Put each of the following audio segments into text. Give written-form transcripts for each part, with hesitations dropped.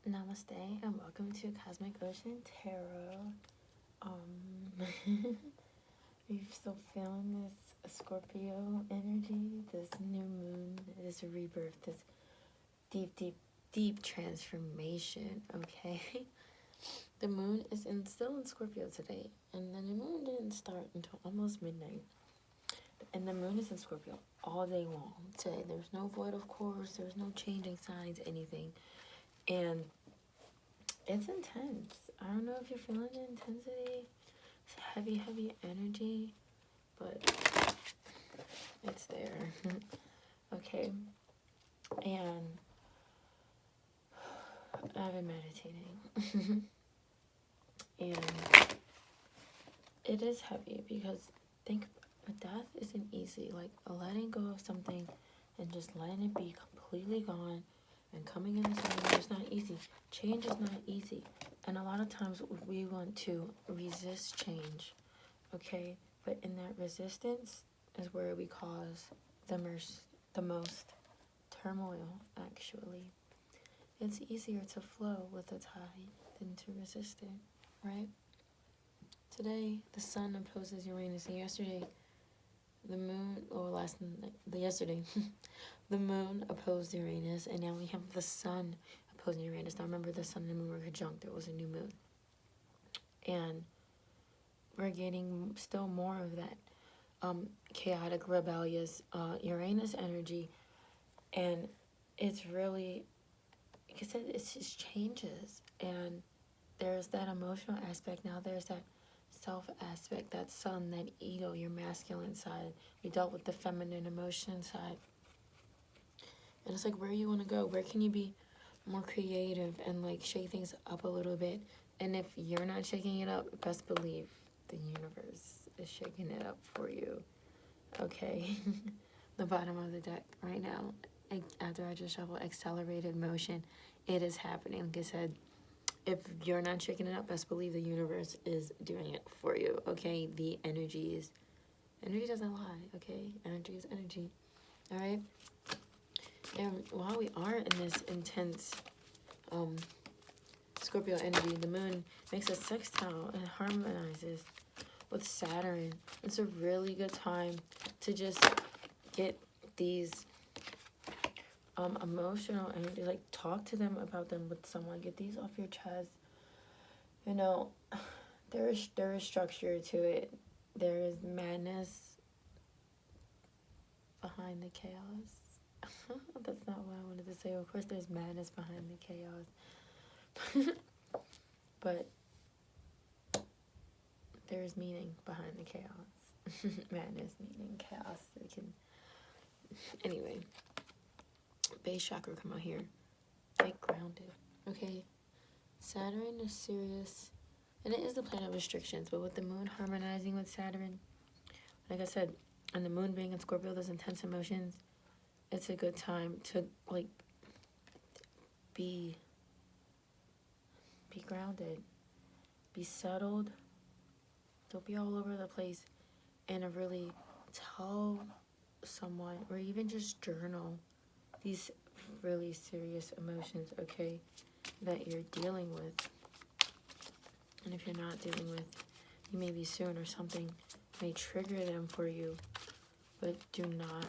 Namaste and welcome to Cosmic Ocean Tarot. Are you still feeling this Scorpio energy, this new moon, this rebirth, this deep transformation, okay? The moon is still in Scorpio today, and the new moon didn't start until almost midnight. And the moon is in Scorpio all day long today. There's no void, of course. There's no changing signs, anything. And it's intense. I don't know if you're feeling the intensity. It's heavy energy, but it's there. Okay. And I've been meditating. And it is heavy because death isn't easy. Like letting go of something and just letting it be completely gone and coming into something is not easy. Change is not easy. And a lot of times we want to resist change, okay? But in that resistance is where we cause the most turmoil, actually. It's easier to flow with the tide than to resist it, right? Today, the sun opposes Uranus, and yesterday, the moon, yesterday, the moon opposed Uranus, and now we have the sun opposing Uranus. Now remember, the sun and the moon were conjunct. It was a new moon. And we're getting still more of that chaotic, rebellious Uranus energy. And it's really, like I said, it just changes. And there's that emotional aspect. Now there's that self aspect, that sun, that ego, your masculine side. We dealt with the feminine emotion side. And it's like, where you want to go? Where can you be more creative and like shake things up a little bit? And if you're not shaking it up, best believe the universe is shaking it up for you. Okay? The bottom of the deck right now, after I just shuffle accelerated motion, it is happening. Like I said, if you're not shaking it up, best believe the universe is doing it for you, okay? The energy doesn't lie, okay? Energy is energy, all right? And while we are in this intense Scorpio energy, the moon makes a sextile and harmonizes with Saturn. It's a really good time to just get these emotional energy, like talk to them about them with someone, get these off your chest. You know, there is structure to it. There is madness behind the chaos. That's not what I wanted to say. Of course there's madness behind the chaos. But there's meaning behind the chaos. Madness, meaning, chaos. Anyway. Base chakra, come out here. Get grounded, okay? Saturn is Sirius, and it is the planet of restrictions, but with the moon harmonizing with Saturn, like I said, and the moon being in Scorpio, those intense emotions, it's a good time to, like, be grounded, be settled, don't be all over the place, and really tell someone, or even just journal these really serious emotions, okay, that you're dealing with. And if you're not dealing with, you may be soon, or something may trigger them for you. But do not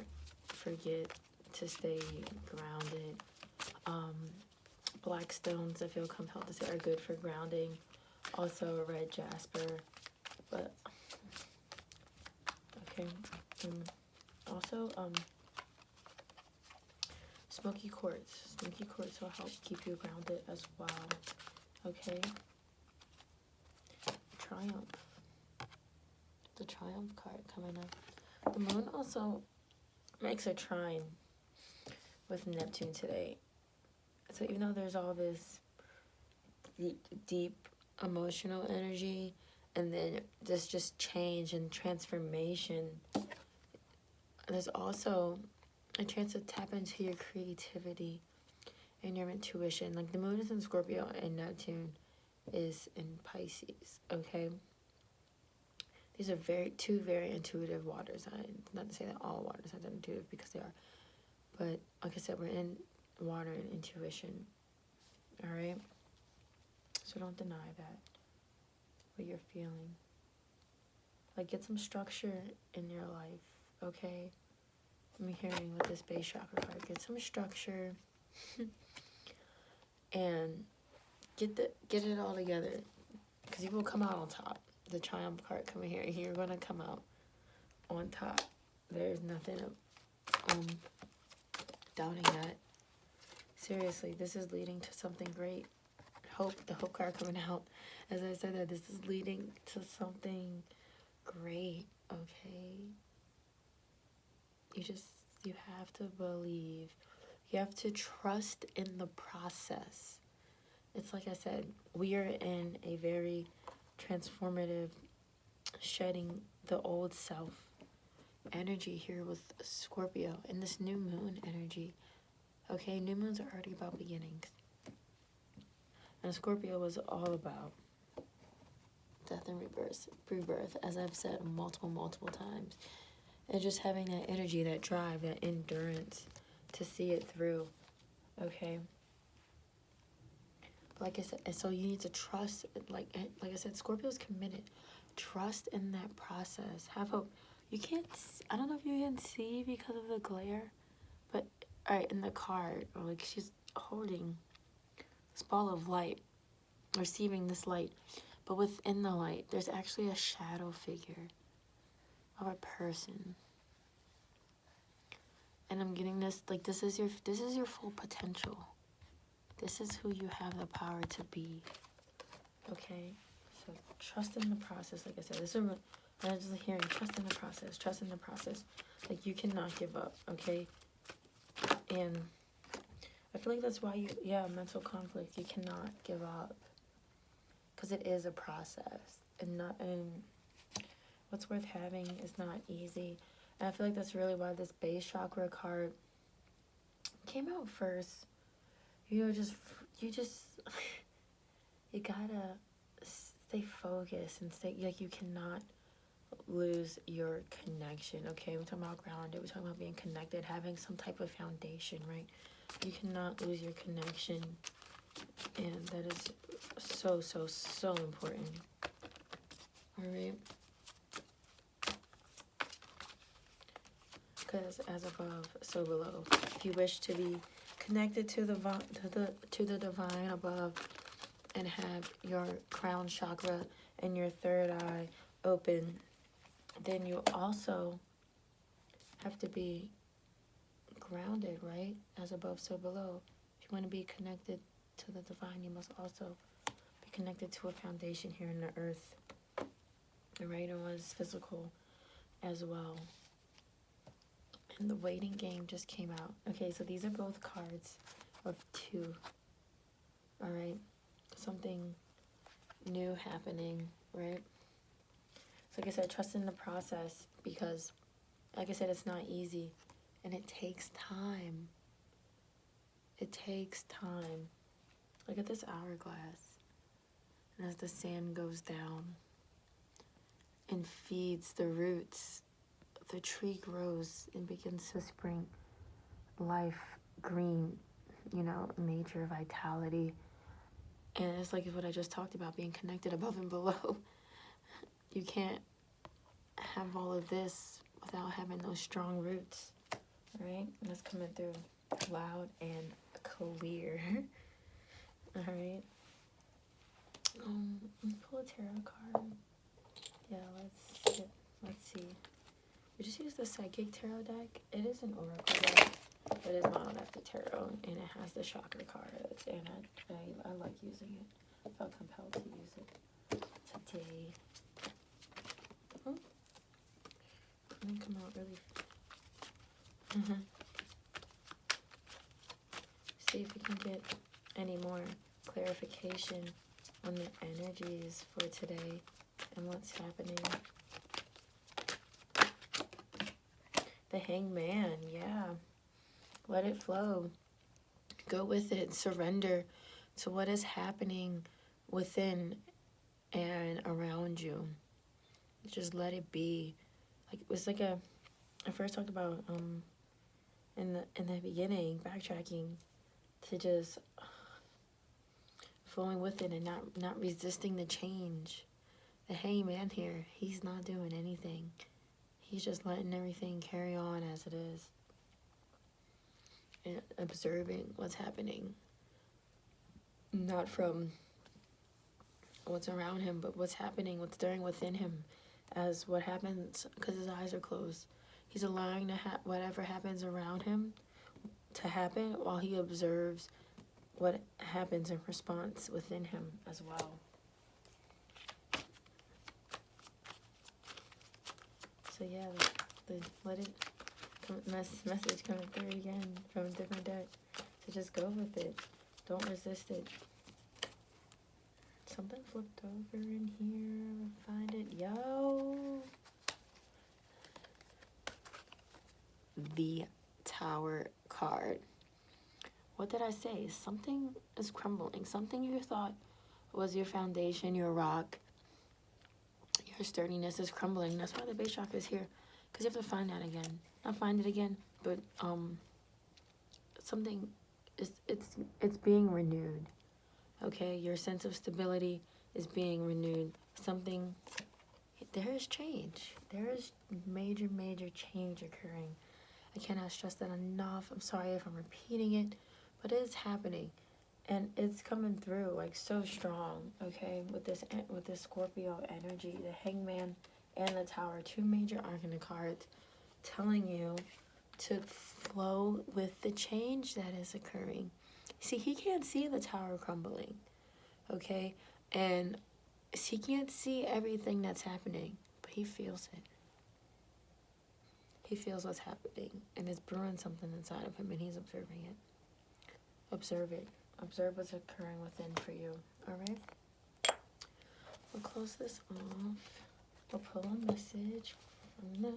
forget to stay grounded. Black stones, I feel compelled to say, are good for grounding. Also a red jasper. But okay. Also smoky quartz. Smoky quartz will help keep you grounded as well. Okay. Triumph. The Triumph card coming up. The moon also makes a trine with Neptune today. So even though there's all this deep emotional energy, and then this just change and transformation, there's also a chance to tap into your creativity and your intuition. Like the moon is in Scorpio and Neptune is in Pisces, okay? These are two very intuitive water signs. Not to say that all water signs are intuitive, because they are. But like I said, we're in water and intuition. all right? So don't deny that, what you're feeling. Like, get some structure in your life, okay? I'm hearing with this base chakra card. Get some structure and get it all together, because you will come out on top. The triumph card coming here, you're going to come out on top. There's nothing doubting that. Seriously, this is leading to something great. Hope, the hope card coming out. As I said that, this is leading to something great, okay? You have to believe. You have to trust in the process. It's like I said, we are in a very transformative, shedding the old self energy here with Scorpio and this new moon energy. Okay, new moons are already about beginnings. And Scorpio was all about death and rebirth, as I've said multiple times. And just having that energy, that drive, that endurance to see it through. Okay? Like I said, and so you need to trust, like I said, Scorpio's committed. Trust in that process. Have hope. You can't, I don't know if you can see because of the glare, but, alright, in the card, or like she's holding this ball of light, receiving this light, but within the light, there's actually a shadow figure of a person. And I'm getting this, like, this is your full potential. This is who you have the power to be. Okay? So trust in the process. Like I said, this is what I'm just hearing. Trust in the process. Trust in the process. Like, you cannot give up. Okay? And I feel like that's why mental conflict. You cannot give up. Because it is a process. And what's worth having is not easy. And I feel like that's really why this base chakra card came out first. You know, you gotta stay focused and stay, like, you cannot lose your connection, okay? We're talking about grounded, we're talking about being connected, having some type of foundation, right? You cannot lose your connection, and that is so important, all right? Because as above, so below. If you wish to be connected to the divine above and have your crown chakra and your third eye open, then you also have to be grounded, right? As above, so below. If you want to be connected to the divine, you must also be connected to a foundation here in the earth, right? And what is physical as well. And the waiting game just came out. Okay, so these are both cards of 2. All right, something new happening, right? So like I said, trust in the process, because like I said, it's not easy, and it takes time. It takes time. Look at this hourglass. And as the sand goes down and feeds the roots, the tree grows and begins to spring life, green, nature, vitality. And it's like what I just talked about, being connected above and below. You can't have all of this without having those strong roots, right? And it's coming through loud and clear. All right. Let's pull a tarot card. Yeah, let's see. We just use the Psychic Tarot deck. It is an oracle deck, but it's monolithic tarot, and it has the chakra cards, and I like using it. I felt compelled to use it today. It didn't come out really. See if we can get any more clarification on the energies for today and what's happening. The Hangman, yeah. Let it flow. Go with it. Surrender to what is happening within and around you. Just let it be. Like, it was like I first talked about in the beginning, backtracking, to just flowing with it and not resisting the change. The hangman here, he's not doing anything. He's just letting everything carry on as it is. And observing what's happening. Not from what's around him, but what's happening, what's stirring within him as what happens, because his eyes are closed. He's allowing whatever happens around him to happen while he observes what happens in response within him as well. So yeah, let it message coming through again from a different deck. So just go with it. Don't resist it. Something flipped over in here. Find it. Yo. The Tower card. What did I say? Something is crumbling. Something you thought was your foundation, your rock, your sturdiness is crumbling. That's why the base chakra is here. Because you have to find that again. Not find it again, but something is it's being renewed. Okay, your sense of stability is being renewed. Something, there is change. There is major change occurring. I cannot stress that enough. I'm sorry if I'm repeating it, but it is happening, and it's coming through like so strong. Okay, with this Scorpio energy, the Hangman and the Tower, two major arcana cards, telling you to flow with the change that is occurring. See, he can't see the Tower crumbling, okay? And he can't see everything that's happening, but he feels it. He feels what's happening, and it's brewing something inside of him, and he's observing it. Observe it. Observe what's occurring within for you, all right? We'll close this off. We'll pull a message from the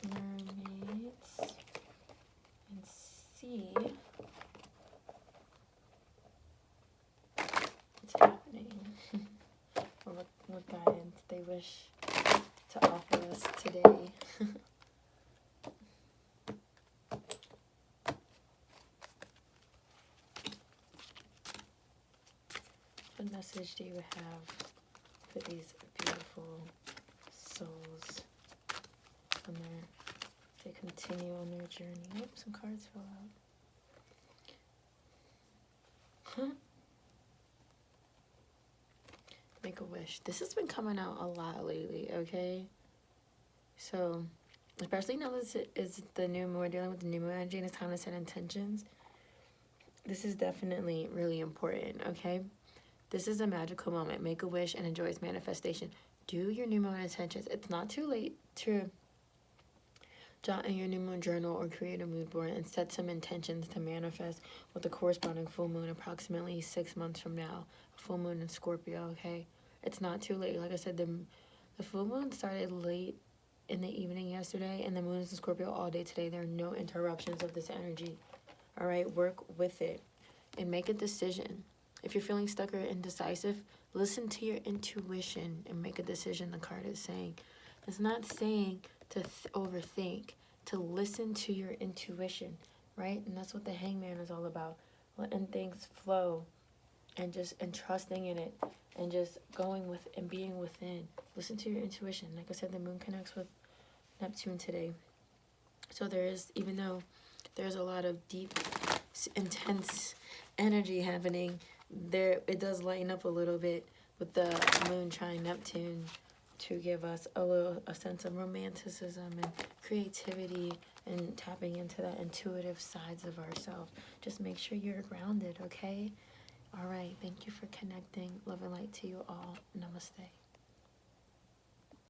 mermaids and see what's happening, or what guidance they wish to offer us today. What message do you have for these beautiful souls on to continue on their journey? Oh, some cards fell out. Make a wish. This has been coming out a lot lately, okay? So, especially now that it's the new moon, we're dealing with the new moon energy, and it's time to set intentions. This is definitely really important, okay? This is a magical moment. Make a wish and enjoy its manifestation. Do your new moon intentions. It's not too late to jot in your new moon journal or create a mood board and set some intentions to manifest with the corresponding full moon approximately 6 months from now. A full moon in Scorpio, okay? It's not too late. Like I said, the full moon started late in the evening yesterday, and the moon is in Scorpio all day today. There are no interruptions of this energy. All right? Work with it and make a decision. If you're feeling stuck or indecisive, listen to your intuition and make a decision, the card is saying. It's not saying to overthink, to listen to your intuition, right? And that's what the Hangman is all about. Letting things flow and trusting in it and just going with and being within. Listen to your intuition. Like I said, the moon connects with Neptune today. So even though there's a lot of deep, intense energy happening, it does lighten up a little bit with the moon trine Neptune to give us a sense of romanticism and creativity and tapping into that intuitive sides of ourselves. Just make sure you're grounded, okay? All right, thank you for connecting. Love and light to you all. Namaste.